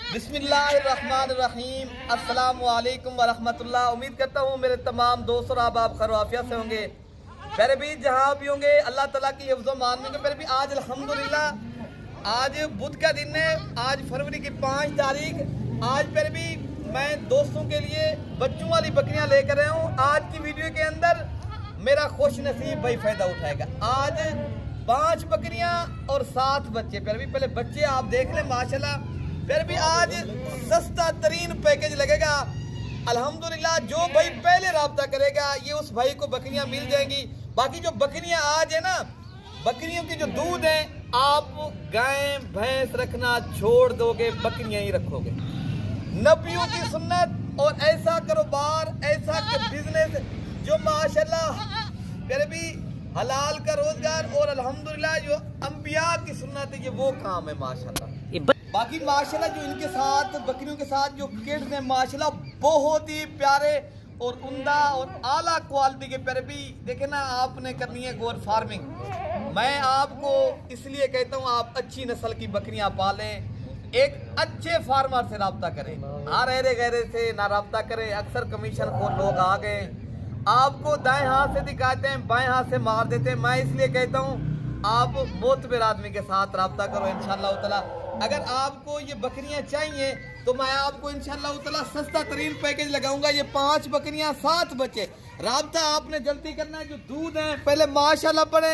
बिस्मिल्लाहिर्रहमानिर्रहीम, अस्सलामु अलैकुम वरहमतुल्लाह। उम्मीद करता हूँ मेरे तमाम दोस्त और आप खैर आफियत से होंगे। मेरे भी जहाँ भी होंगे अल्लाह ताला की हिफ्ज़ मान में। मेरे भी आज अल्हम्दुलिल्लाह आज बुध का दिन है, आज फरवरी की 5 तारीख। आज मेरे भी मैं दोस्तों के लिए बच्चों वाली बकरियाँ लेकर आया हूँ। आज की वीडियो के अंदर मेरा खुश नसीब भाई फ़ायदा उठाएगा। आज 5 बकरियाँ और 7 बच्चे। पहले बच्चे आप देख लें माशाल्लाह। फिर भी आज सस्ता तरीन पैकेज लगेगा अल्हम्दुलिल्लाह। जो भाई पहले रब्ता करेगा ये उस भाई को बकरियां मिल जाएंगी। बाकी जो बकरियां आज है ना, बकरियों की जो दूध है, आप गाय भैंस रखना छोड़ दोगे, बकरियां ही रखोगे। नबियों की सुन्नत और ऐसा कारोबार, ऐसा बिजनेस जो माशाल्लाह फिर भी हलाल का रोजगार और अल्हम्दुलिल्लाह जो अंबिया की सुन्नत है, ये वो काम है माशाल्लाह। बाकी माशाल्लाह जो इनके साथ बकरियों के साथ जो किड्स हैं माशाल्लाह बहुत ही प्यारे और उम्दा और आला क्वालिटी के। पर भी देखे ना, आपने करनी है गोर फार्मिंग। मैं आपको इसलिए कहता हूँ आप अच्छी नस्ल की बकरियां पालें, एक अच्छे फार्मर से रब्ता करें। अरे गहरे से ना रब्ता करें। अक्सर कमीशन खोर लोग आ गए, आपको दाएं हाथ से दिखाते हैं, बाएं हाथ से मार देते हैं। मैं इसलिए कहता हूँ आप मोतबर आदमी के साथ रब्ता करो इंशाअल्लाह ताला। अगर आपको ये बकरियां चाहिए तो मैं आपको इंशाअल्लाह ताला सस्ता तरीन पैकेज लगाऊंगा। ये 5 बकरियां 7 बच्चे। रब्ता आपने जल्दी करना है। जो दूध है पहले माशाल्लाह पड़े,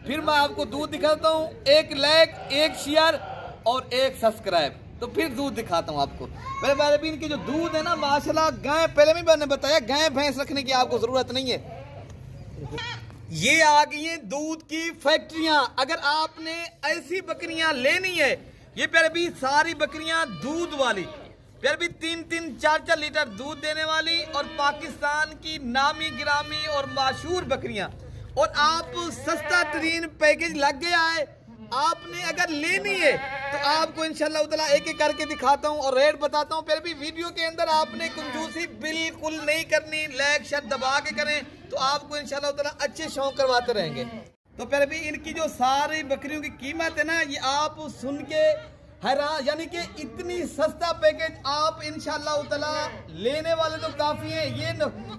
फिर मैं आपको दूध दिखाता हूँ। 1 लाइक, 1 शेयर और 1 सब्सक्राइब, तो फिर दूध दिखाता हूँ आपको। पहले भी इनके जो दूध है ना माशाल्लाह, गाय पहले भी मैंने बताया गाय भैंस रखने की आपको जरूरत नहीं है। ये आ गई है दूध की फैक्ट्रियां। अगर आपने ऐसी बकरियां लेनी है, ये प्यारे भी सारी बकरियां दूध वाली, प्यारे भी 3-3, 4-4 लीटर दूध देने वाली और पाकिस्तान की नामी गिरामी और मशहूर बकरियां। और आप सस्ता तरीन पैकेज लग गया है। आपने अगर लेनी है तो आपको इंशाल्लाह ताला एक एक करके दिखाता हूं और रेट बताता हूं। फिर भी वीडियो के अंदर आपने कंजूसी बिल्कुल नहीं करनी, लाइक शेयर दबा के करें तो आपको इंशाल्लाह ताला अच्छे शौक करवाते रहेंगे। तो फिर भी इनकी जो सारी बकरियों की कीमत है ना, ये आप सुन के हैरान, यानी कि इतनी सस्ता पैकेज आप इंशाल्लाह ताला लेने वाले तो काफी है। ये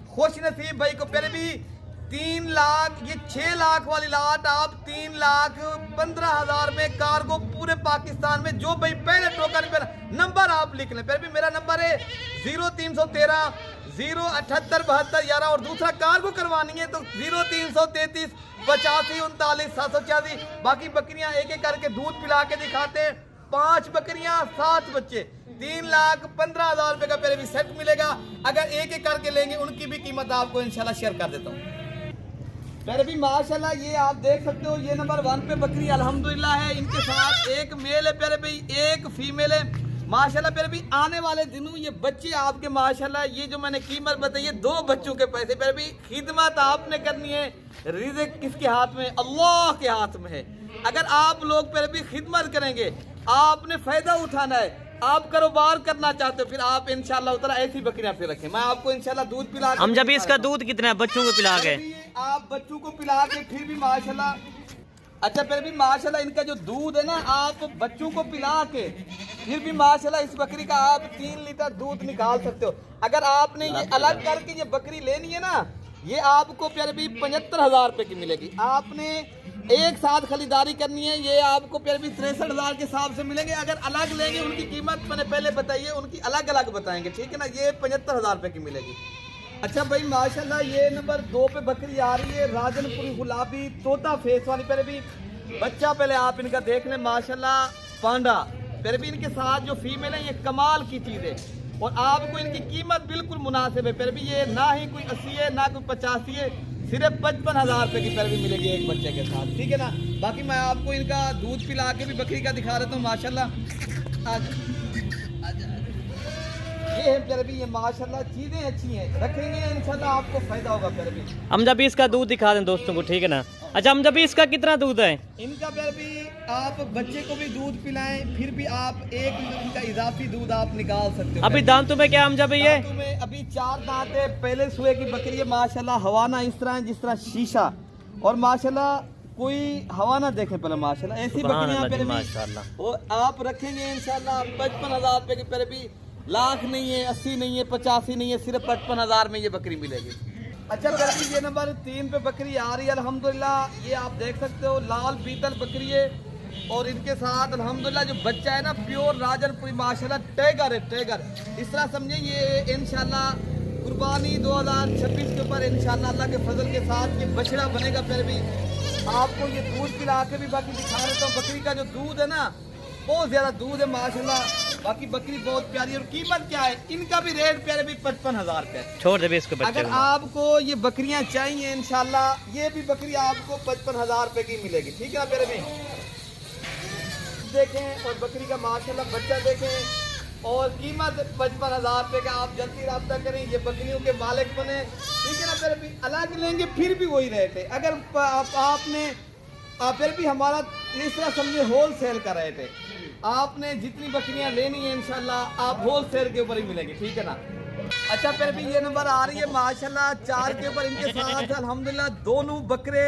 खुश नसीब भाई को फिर भी 3 लाख, ये 6 लाख वाली लाट आप 3,15,000 में कार्गो पूरे पाकिस्तान में। जो भाई पहले टोकन पे नंबर आप लिख लें। फिर भी मेरा नंबर है 0313 0787211 और दूसरा कार्गो करवानी है तो 0333 85 39 786। बाकी बकरियां एक एक करके दूध पिला के दिखाते हैं। 5 बकरियां 7 बच्चे, 3,15,000 रुपए का पहले भी सेट मिलेगा। अगर एक एक करके लेंगे उनकी भी कीमत आपको इंशाल्लाह शेयर कर देता हूँ। पहले भी माशाल्लाह ये आप देख सकते हो, ये नंबर 1 पे बकरी अल्हम्दुलिल्लाह है। इनके साथ एक मेल है, पहले भी एक फीमेल है माशाल्लाह। पहले भी आने वाले दिनों ये बच्चे आपके माशाल्लाह, ये जो मैंने कीमत बताई है 2 बच्चों के पैसे। पहले भी खिदमत आपने करनी है, रिज़्क़ किसके हाथ में? अल्लाह के हाथ में है। अगर आप लोग पहले भी खिदमत करेंगे, आपने फायदा उठाना है, आप कारोबार करना चाहते हो, फिर आप इंशाल्लाह ताला ऐसी बकरियां फिर रखें। मैं आपको इंशाल्लाह दूध पिला के, हम जब इसका दूध कितना है बच्चों को पिला के, आप बच्चों को पिला के फिर भी माशाल्लाह अच्छा। फिर भी माशाल्लाह इनका जो दूध है ना, आप बच्चों को पिला के फिर भी माशाल्लाह इस बकरी का आप 3 लीटर दूध निकाल सकते हो। अगर आपने ये अलग करके ये बकरी लेनी है ना, ये आपको प्यारे भी 75,000 रुपए की मिलेगी। आपने एक साथ खरीदारी करनी है, ये आपको प्यारे भी 63,000 के हिसाब से मिलेंगे। अगर अलग लेंगे उनकी कीमत मैंने पहले बताइए, उनकी अलग अलग बताएंगे, ठीक है ना। ये 75,000 रुपए की मिलेगी। अच्छा भाई माशाल्लाह ये नंबर 2 पे बकरी आ रही है, राजनपुरी गुलाबी तोता फेस वाली। पहले भी बच्चा पहले आप इनका देख लें माशाल्लाह, पांडा। फिर भी इनके साथ जो फीमेल है ये कमाल की चीज है और आपको इनकी कीमत बिल्कुल मुनासिब है। फिर भी ये ना ही कोई 80 है ना कोई 85 है, सिर्फ 55,000 रुपए की फिर भी मिलेगी एक बच्चे के साथ, ठीक है ना। बाकी मैं आपको इनका दूध पिला के भी बकरी का दिखा देता हूँ माशाल्लाह। ये है फिर भी, ये माशाल्लाह चीजें अच्छी हैं, रखेंगे इंशाल्लाह आपको फायदा होगा। फिर भी हम जब इसका दूध दिखा दें दोस्तों को, ठीक है ना। अच्छा, हम जब इसका कितना दूध है? इनका फिर भी आप बच्चे को भी दूध पिलाएं, फिर भी आप एक इनका इजाफी दूध आप निकाल सकते हो। अभी दांतों में क्या हम जब ये अभी 4 दांत है, पहले सुए की बकरी है माशाल्लाह। हवाना इस तरह है जिस तरह शीशा, और माशाल्लाह कोई हवा ना देखे पहले माशाल्लाह। ऐसी बकरियां सुभान पहले अल्लाह माशाल्लाह। और आप रखेंगे इंशाल्लाह 55,000 रुपए की, पहले भी लाख नहीं है, 80 नहीं है, 85 नहीं है, सिर्फ 55,000 में ये बकरी मिलेगी। अच्छा पहले भी ये नंबर 3 पे बकरी आ रही है अल्हम्दुलिल्लाह। ये आप देख सकते हो लाल बीतल बकरी है और इनके साथ अल्हम्दुलिल्लाह जो बच्चा है ना प्योर राजनपुरी माशाल्लाह टैगर है, टैगर इस तरह समझे। ये इंशाल्लाह कुर्बानी 2026 के ऊपर इंशाल्लाह अल्लाह के फजल के साथ ये बछड़ा बनेगा। फिर भी आपको ये दूध पिला के भी बाकी दिखा देता हूँ। बकरी का जो दूध है ना बहुत ज्यादा दूध है माशाल्लाह। बाकी बकरी बहुत प्यारी है। और कीमत क्या है इनका भी रेट प्यारे भी 55,000 रुपए। छोड़ दे इसको बच्चे। अगर आपको ये बकरियां चाहिए इंशाल्लाह ये भी बकरी आपको 55,000 रुपए की मिलेगी, ठीक है ना प्यारे भी। देखें और बकरी का माशाल्लाह बच्चा देखें और कीमत 55,000 रुपए का। आप जल्दी रब्ता करें, ये बकरियों के मालिक बने, ठीक है ना प्यारे भी। अलग लेंगे फिर भी वही रेट है। अगर आपने फिर भी हमारा इस तरह समझे होल सेल का रेट है। आपने जितनी बकरियां लेनी है इंशाल्लाह आप होल सेल के ऊपर ही मिलेगी, ठीक है ना। अच्छा फिर भी ये नंबर आ रही है माशाल्लाह 4 के ऊपर। इनके साथ अल्हम्दुलिल्लाह दोनों बकरे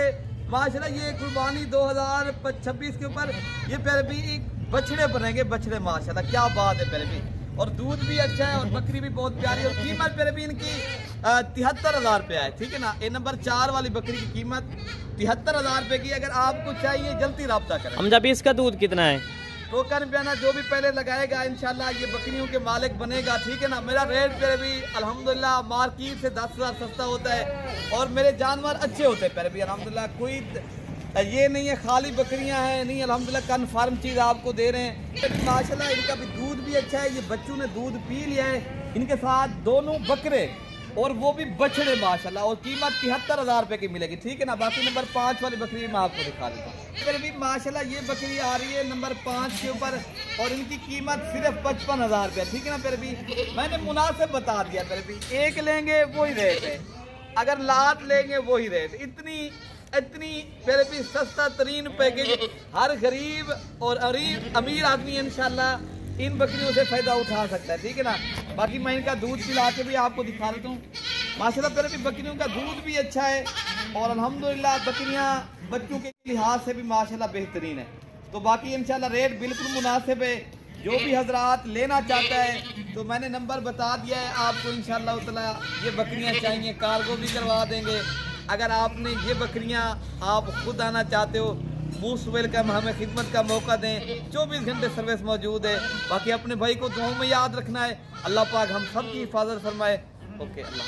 माशाल्लाह ये कुर्बानी 2026 के ऊपर ये फिर भी बछड़े बनेंगे, बछड़े माशाल्लाह क्या बात है फिर भी। और दूध भी अच्छा है और बकरी भी बहुत प्यारी है। और कीमत फिर भी इनकी 73,000 रुपया है, ठीक है ना। ये नंबर 4 वाली बकरी की कीमत 73,000 रुपए की। अगर आपको चाहिए जल्दी रब्ता करें। हम जब इसका दूध कितना है टोकन बयाना जो भी पहले लगाएगा इंशाल्लाह ये बकरियों के मालिक बनेगा, ठीक है ना। मेरा रेट पे भी अल्हम्दुलिल्लाह मार्केट से 10,000 सस्ता होता है और मेरे जानवर अच्छे होते हैं। पहले भी अल्हम्दुलिल्लाह कोई ये नहीं है खाली बकरियां हैं, नहीं अल्हम्दुलिल्लाह कन्फर्म चीज़ आपको दे रहे हैं माशाल्लाह। इनका भी दूध भी अच्छा है, ये बच्चों ने दूध पी लिया है। इनके साथ दोनों बकरे और वो भी बछड़े माशाल्लाह। और कीमत 73,000 रुपए की मिलेगी, ठीक है ना। बाकी नंबर 5 वाली बकरी मैं आपको दिखा देता हूँ। फिर भी माशाल्लाह ये बकरी आ रही है नंबर 5 के ऊपर और इनकी कीमत सिर्फ 55,000 रुपये, ठीक है ना। फिर भी मैंने मुनासिब बता दिया। फिर भी एक लेंगे वही रेट है, अगर लात लेंगे वही रेट। इतनी फिर भी सस्ता तरीन पैकेज हर गरीब और अमीर आदमी इंशाल्लाह इन बकरियों से फायदा उठा सकता है, ठीक है ना। बाकी मैं इनका दूध पिला के भी आपको दिखा देता हूँ माशाल्लाह। फिर भी बकरियों का दूध भी अच्छा है और अल्हम्दुलिल्लाह बकरियाँ बच्चों के लिहाज से भी माशाल्लाह बेहतरीन है। तो बाकी इंशाल्लाह रेट बिल्कुल मुनासिब है। जो भी हजरात लेना चाहता है तो मैंने नंबर बता दिया है आपको। इंशाल्लाह ताला ये बकरियां चाहिए कार्गो भी करवा देंगे। अगर आपने ये बकरियां आप खुद आना चाहते हो मोस्ट वेलकम, हमें खिदमत का मौका दें। 24 घंटे सर्विस मौजूद है। बाकी अपने भाई को दुआओं में याद रखना है। अल्लाह पाक हम सब की हिफाजत फरमाए। ओके अल्लाह।